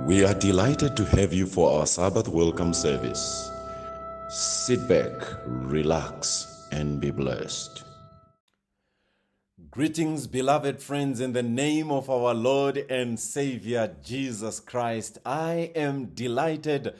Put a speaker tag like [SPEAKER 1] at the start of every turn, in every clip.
[SPEAKER 1] We are delighted to have you for our Sabbath welcome service. Sit back, relax, and be blessed.
[SPEAKER 2] Greetings, beloved friends, in the name of our Lord and Savior Jesus Christ. I am delighted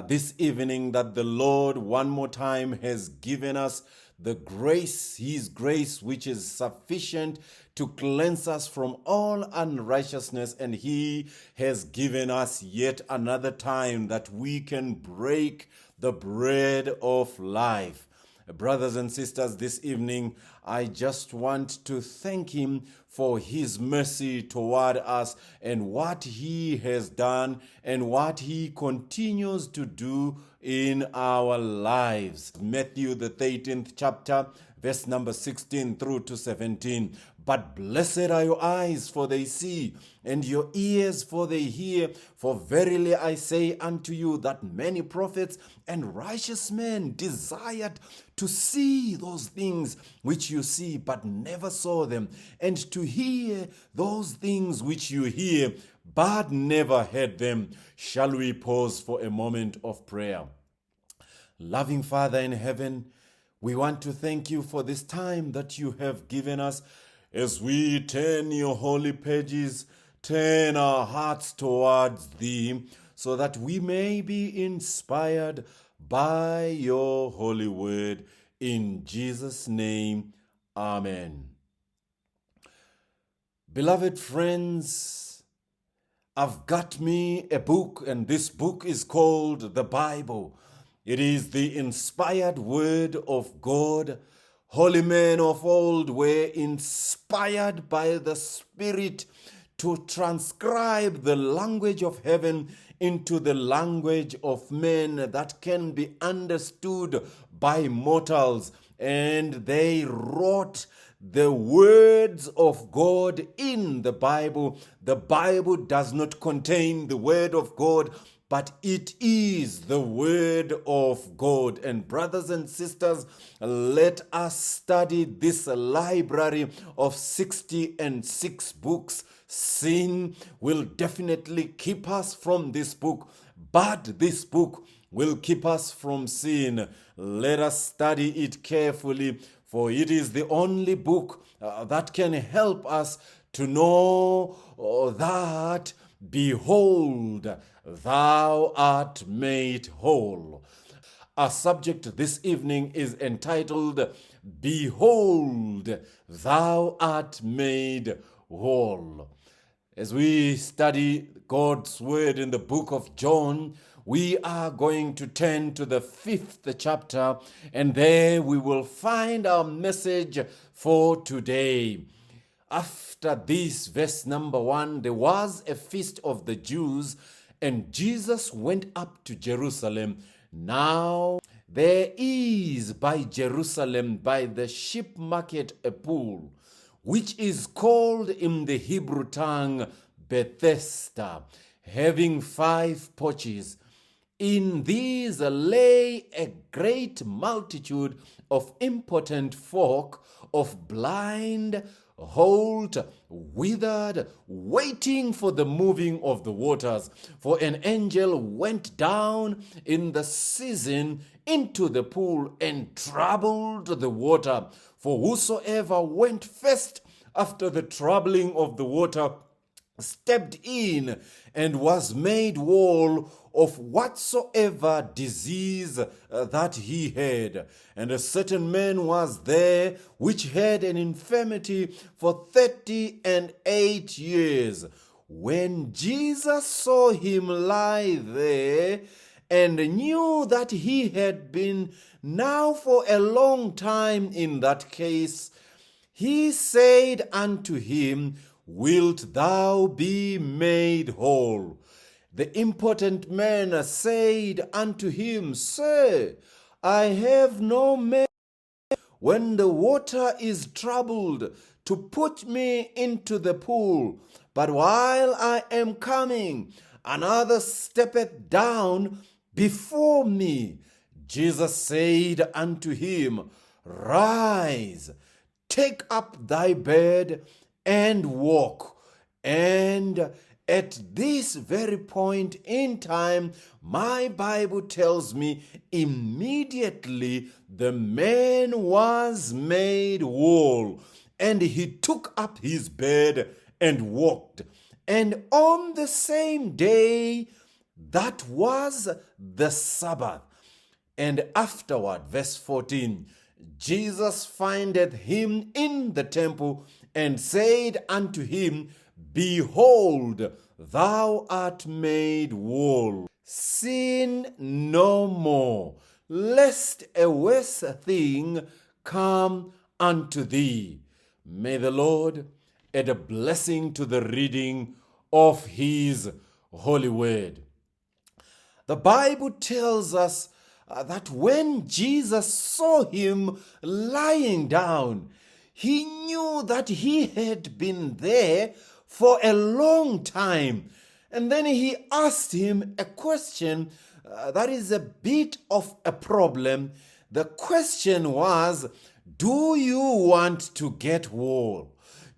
[SPEAKER 2] this evening that the Lord one more time has given us the grace, His grace, which is sufficient to cleanse us from all unrighteousness. And He has given us yet another time that we can break the bread of life. Brothers and sisters, this evening, I just want to thank Him for His mercy toward us and what He has done and what He continues to do in our lives. Matthew, the 13th chapter, verse number 16 through to 17. But blessed are your eyes, for they see, and your ears, for they hear. For verily I say unto you that many prophets and righteous men desired to see those things which you see, but never saw them, and to hear those things which you hear, but never heard them. Shall we pause for a moment of prayer? Loving Father in heaven, we want to thank you for this time that you have given us. As we turn your holy pages, turn our hearts towards thee, so that we may be inspired by your holy word. In Jesus' name, amen. Beloved friends, I've got me a book, and this book is called the Bible. It is the inspired word of God. Holy men of old were inspired by the Spirit to transcribe the language of heaven into the language of men that can be understood by mortals. And they wrote the words of God in the Bible. The Bible does not contain the word of God, but it is the word of God. And brothers and sisters, let us study this library of 66 books. Sin will definitely keep us from this book, but this book will keep us from sin. Let us study it carefully, for it is the only book that can help us to know that, behold, thou art made whole. Our subject this evening is entitled, Behold, thou art made whole. As we study God's word in the book of John, we are going to turn to the 5th chapter, and there we will find our message for today. After this, verse number 1, there was a feast of the Jews, and Jesus went up to Jerusalem. Now there is by Jerusalem, by the sheep market, a pool, which is called in the Hebrew tongue Bethesda, having 5 porches. In these lay a great multitude of impotent folk, of blind, halt, withered, waiting for the moving of the waters. For an angel went down in the season into the pool and troubled the water. For whosoever went first after the troubling of the water stepped in and was made whole of whatsoever disease that he had. And a certain man was there which had an infirmity for 38 years. When Jesus saw him lie there, and knew that he had been now for a long time in that case, he said unto him, Wilt thou be made whole? The impotent man said unto him, Sir, I have no man when the water is troubled to put me into the pool. But while I am coming, another steppeth down before me. Jesus said unto him, Rise, take up thy bed, and walk. And At this very point in time, my Bible tells me immediately the man was made whole, and he took up his bed and walked. And on the same day, that was the Sabbath. And afterward, verse 14, Jesus findeth him in the temple and said unto him, Behold, thou art made whole. Sin no more, lest a worse thing come unto thee. May the Lord add a blessing to the reading of his holy word. The Bible tells us that when Jesus saw him lying down, he knew that he had been there for a long time. And then he asked him a question that is a bit of a problem. The question was, do you want to get well?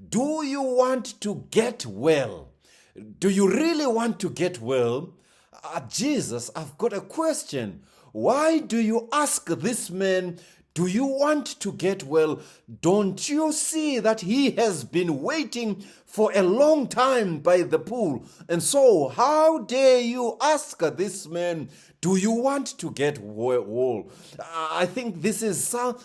[SPEAKER 2] Do you want to get well? Do you really want to get well? Jesus, I've got a question. Why do you ask this man, do you want to get well? Don't you see that he has been waiting for a long time by the pool? And so, how dare you ask this man, do you want to get well? I think this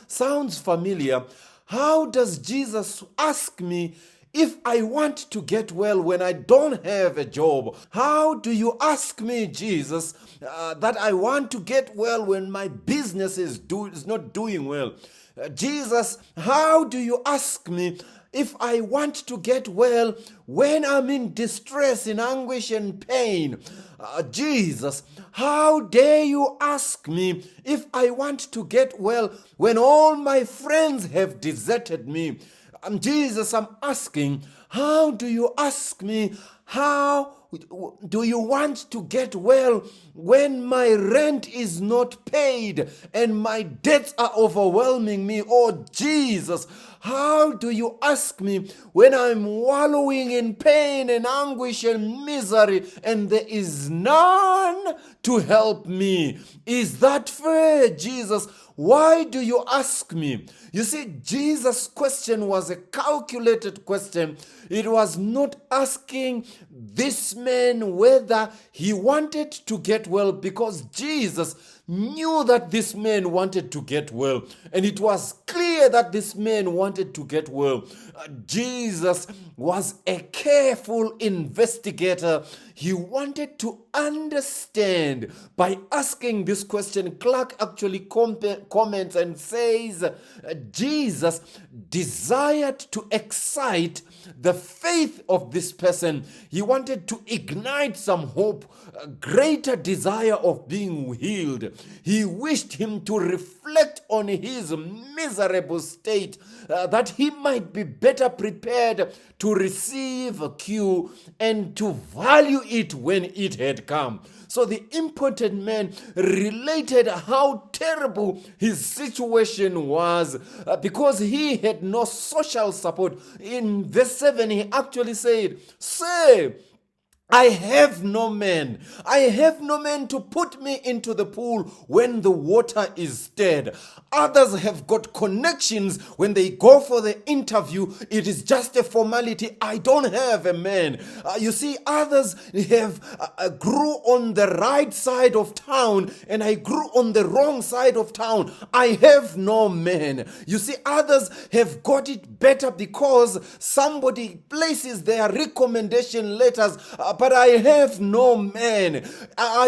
[SPEAKER 2] sounds familiar. How does Jesus ask me if I want to get well when I don't have a job? How do you ask me, Jesus, that I want to get well when my business is not doing well? Jesus, how do you ask me if I want to get well when I'm in distress, in anguish and pain? Jesus, how dare you ask me if I want to get well when all my friends have deserted me? Jesus, I'm asking, how do you ask me, how do you want to get well when my rent is not paid and my debts are overwhelming me? Oh, Jesus, how do you ask me when I'm wallowing in pain and anguish and misery and there is none to help me? Is that fair, Jesus? Why do you ask me? You see, Jesus' question was a calculated question. It was not asking this man whether he wanted to get well, because Jesus knew that this man wanted to get well. And it was clear that this man wanted to get well. Jesus was a careful investigator. He wanted to understand. By asking this question, Clark actually comments and says, Jesus desired to excite the faith of this person. He wanted to ignite some hope, a greater desire of being healed. He wished him to reflect on his miserable state, that he might be better prepared to receive a cure and to value it when it had come. So the impotent man related how terrible his situation was because he had no social support. In verse 7, he actually said, "Say, I have no man. I have no man to put me into the pool when the water is stirred." Others have got connections. When they go for the interview, it is just a formality. I don't have a man. You see, others have grew on the right side of town, and I grew on the wrong side of town. I have no man. You see, others have got it better because somebody places their recommendation letters, but I have no man.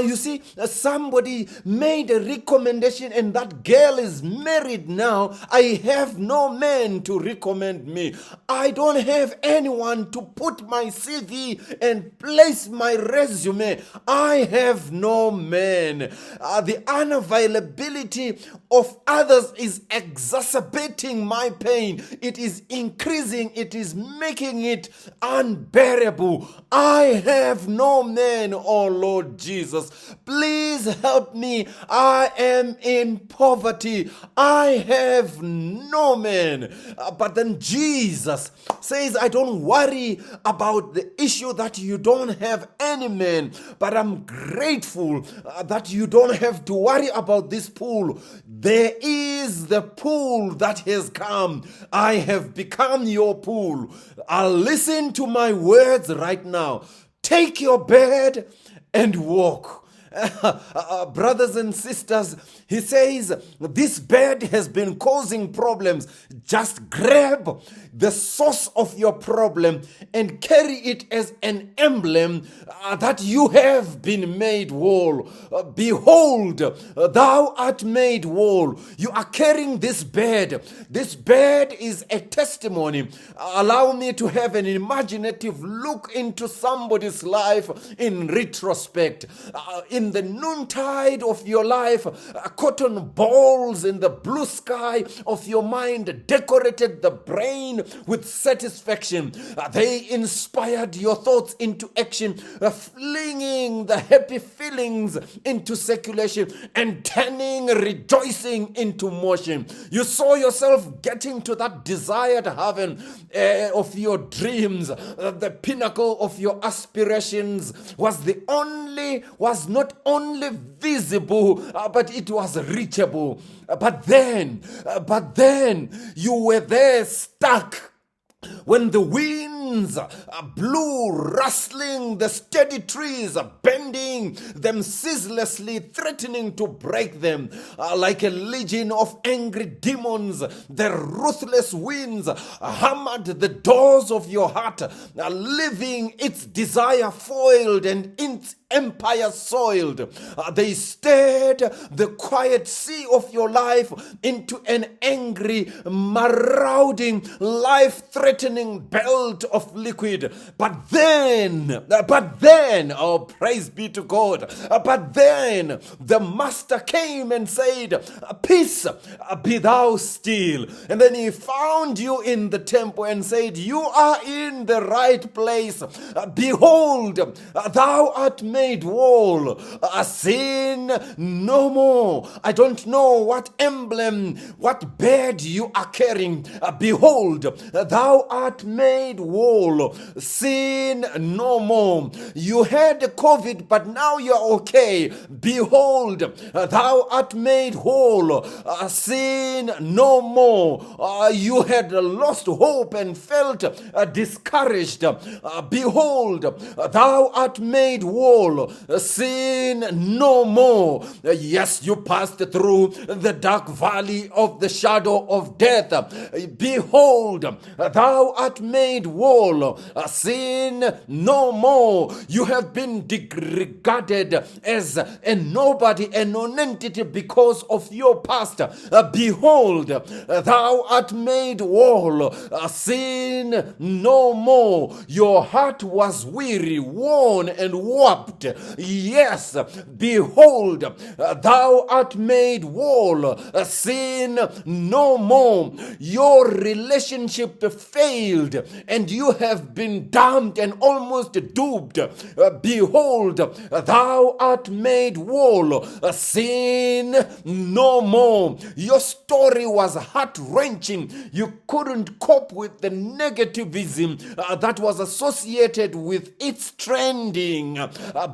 [SPEAKER 2] You see, somebody made a recommendation and that girl is married now. I have no man to recommend me. I don't have anyone to put my CV and place my resume. I have no man. The unavailability of others is exacerbating my pain. It is increasing. It is making it unbearable. I have have no man, oh Lord Jesus. Please help me. I am in poverty. I have no man. But then Jesus says, I don't worry about the issue that you don't have any man, but I'm grateful that you don't have to worry about this pool. There is the pool that has come. I have become your pool. Listen to my words right now. Take your bed and walk. Brothers and sisters, he says, this bed has been causing problems. Just grab the source of your problem and carry it as an emblem that you have been made whole. Behold, thou art made whole. You are carrying this bed. This bed is a testimony. Allow me to have an imaginative look into somebody's life in retrospect. In the noontide of your life, cotton balls in the blue sky of your mind decorated the brain with satisfaction. They inspired your thoughts into action, flinging the happy feelings into circulation and turning rejoicing into motion. You saw yourself getting to that desired heaven of your dreams. The pinnacle of your aspirations was not only visible, but it was reachable. But then you were there stuck when the winds blew, rustling the steady trees, bending them ceaselessly, threatening to break them. Like a legion of angry demons, the ruthless winds hammered the doors of your heart, leaving its desire foiled and its empire soiled. They stirred the quiet sea of your life into an angry, marauding, life-threatening belt of liquid. But then, oh praise be to God, but then the master came and said, peace, be thou still. And then he found you in the temple and said, you are in the right place. Behold, thou art made whole. Sin no more. I don't know what emblem, what bed you are carrying. Behold, thou art made whole. Sin no more. You had COVID, but now you're okay. Behold, thou art made whole. Sin no more. You had lost hope and felt discouraged. Behold, thou art made whole. Sin no more. Yes, you passed through the dark valley of the shadow of death. Behold, thou art made whole. Sin no more. You have been regarded as a nobody, a non-entity because of your past. Behold, thou art made whole. Sin no more. Your heart was weary, worn, and warped. Yes, behold, thou art made whole. Sin no more. Your relationship failed and you have been damned and almost duped. Behold, thou art made whole. Sin no more. Your story was heart-wrenching. You couldn't cope with the negativism that was associated with its trending.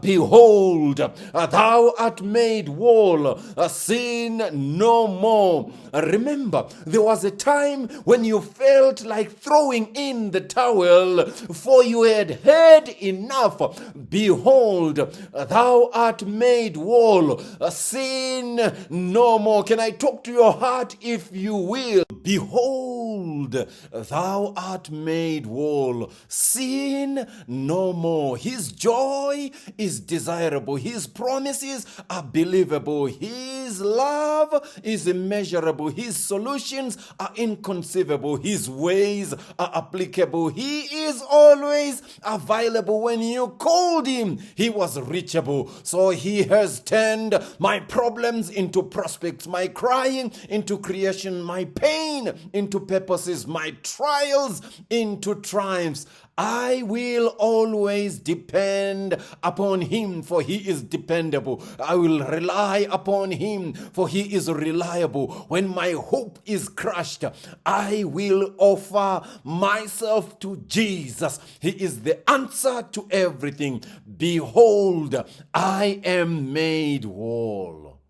[SPEAKER 2] Behold, thou art made whole. Sin no more. Remember, there was a time when you felt like throwing in the towel, for you had had enough. Behold, thou art made whole. Sin no more. Can I talk to your heart, if you will? Behold, thou art made whole. Sin no more. His joy is desirable. His promises are believable. His love is immeasurable. His solutions are inconceivable. His ways are applicable. He is always available. When you called him, he was reachable. So he has turned my problems into prospects, my crying into creation, my pain into purposes, my trials into triumphs. I will always depend upon him, for he is dependable. I will rely upon him, for he is reliable. When my hope is crushed, I will offer myself to Jesus. He is the answer to everything. Behold, I am made whole.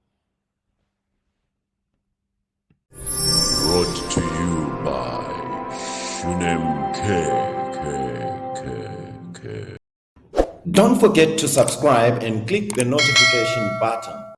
[SPEAKER 1] Brought to you by Shunem K.
[SPEAKER 2] Don't forget to subscribe and click the notification button.